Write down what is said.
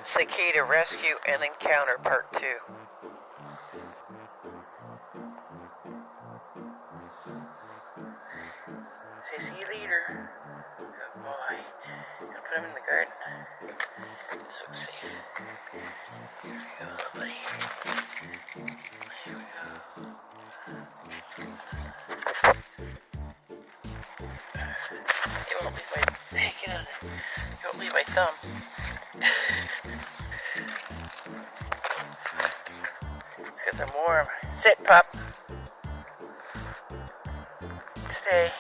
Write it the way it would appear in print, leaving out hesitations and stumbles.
Cicada Rescue and Encounter Part 2. Say, see you later. Good boy. Gonna put him in the garden. This looks safe. Here we go, buddy. Here we go. You won't leave my... Hey, get out. You won't leave my thumb. It's 'cause I'm warm. Sit, pup. Stay.